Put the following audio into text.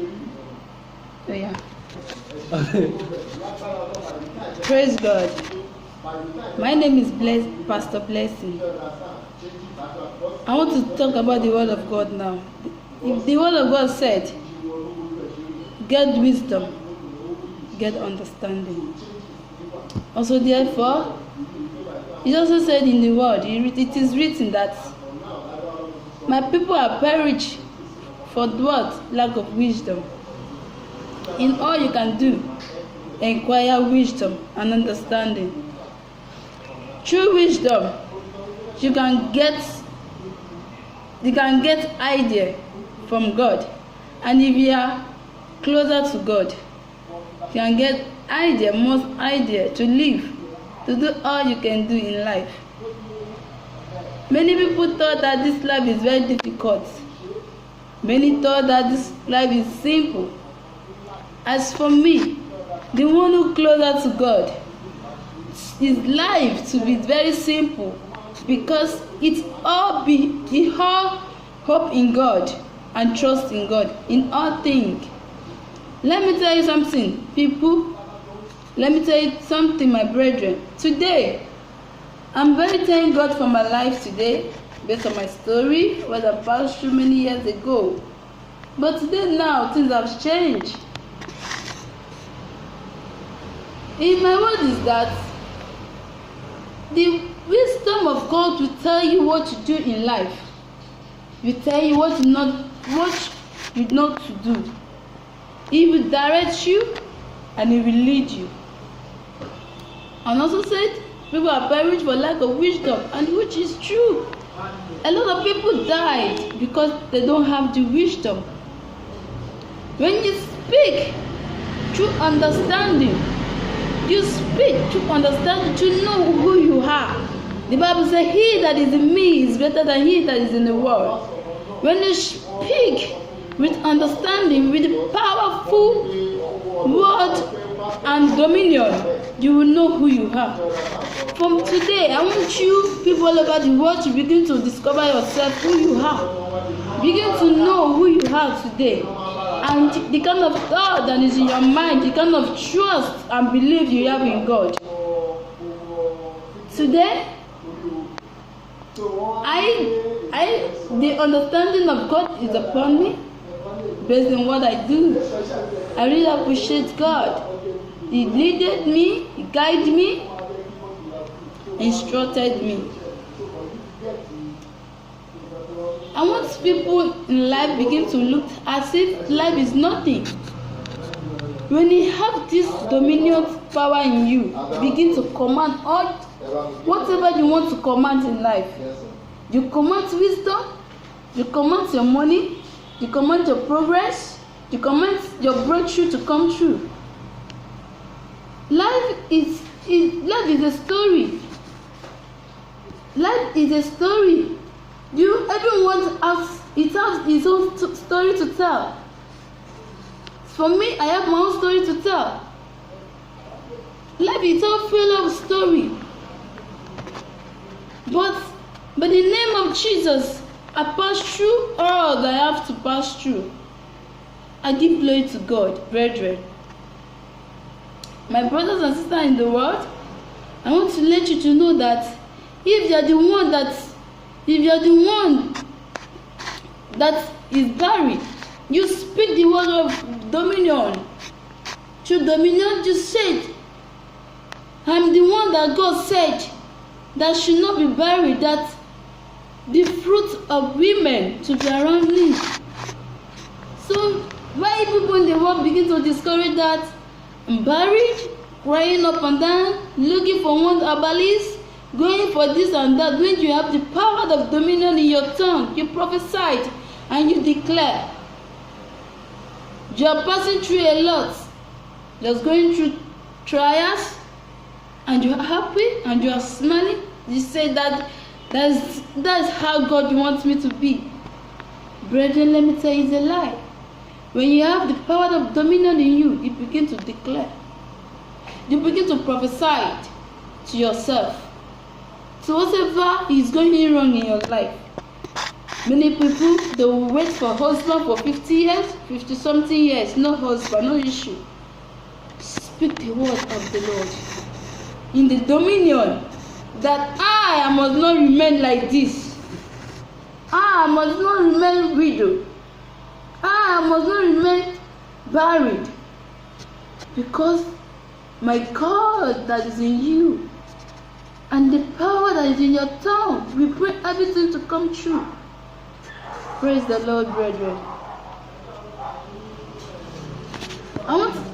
Oh yeah. Praise God. My name is Pastor Blessing. I want to talk about the Word of God now. If the Word of God said, get wisdom, get understanding. Also, therefore, it also said in the Word, it is written that my people are perished for what? Lack of wisdom. In all you can do, inquire wisdom and understanding. Through wisdom, you can get idea from God. And if you are closer to God, you can get most idea to live, to do all you can do in life. Many people thought that this life is very difficult. Many thought that this life is simple. As for me, the one who closer to God, his life to be very simple, because it all hope in God and trust in God in all things. Let me tell you something, people. Let me tell you something, my brethren. Today, I'm very thank God for my life today, based on my story, what I passed through many years ago. But today now, things have changed. In my word is that the wisdom of God will tell you what to do in life. It will tell you what you not to do. It will direct you and it will lead you. And also said, people are perished for lack of wisdom, and which is true. A lot of people died because they don't have the wisdom. When you speak through understanding, you speak through understanding to know who you are. The Bible says, he that is in me is better than he that is in the world. When you speak with understanding, with powerful word and dominion, you will know who you are. From today, I want you, people all over the world, to begin to discover yourself, who you are. Begin to know who you are today. And the kind of thought that is in your mind, the kind of trust and belief you have in God. Today, the understanding of God is upon me based on what I do. I really appreciate God. He leaded me, He guided me, instructed me. I want people in life begin to look as if life is nothing. When you have this dominion power in you, begin to command all whatever you want to command in life. You command wisdom, you command your money, you command your progress, you command your breakthrough to come true. Life is a story. Life is a story. Everyone has its own story to tell. For me, I have my own story to tell. Life is all full of story. But by the name of Jesus, I pass through all that I have to pass through. I give glory to God, brethren. My brothers and sisters in the world, I want to let you to know that if you are the one that is buried, you speak the word of dominion. Through dominion, you said, I'm the one that God said that should not be buried, that the fruit of women to be around me. So why people in the world begin to discourage that? I'm buried, crying up and down, looking for one herbalist, going for this and that. When you have the power of dominion in your tongue, you prophesied and you declare. You are passing through a lot, just going through trials, and you are happy and you are smiling. You say that's how God wants me to be. Brethren, let me tell you, it's a lie. When you have the power of dominion in you, you begin to declare. You begin to prophesy to yourself. So whatever is going wrong in your life, Many people, they will wait for husband for 50 years, 50 something years, no husband, no issue. Speak the word of the Lord in the dominion that I must not remain like this. I must not remain widowed. I must not remain buried, because my God that is in you and the power that is in your tongue will bring everything to come true. Praise the Lord, brethren. I want to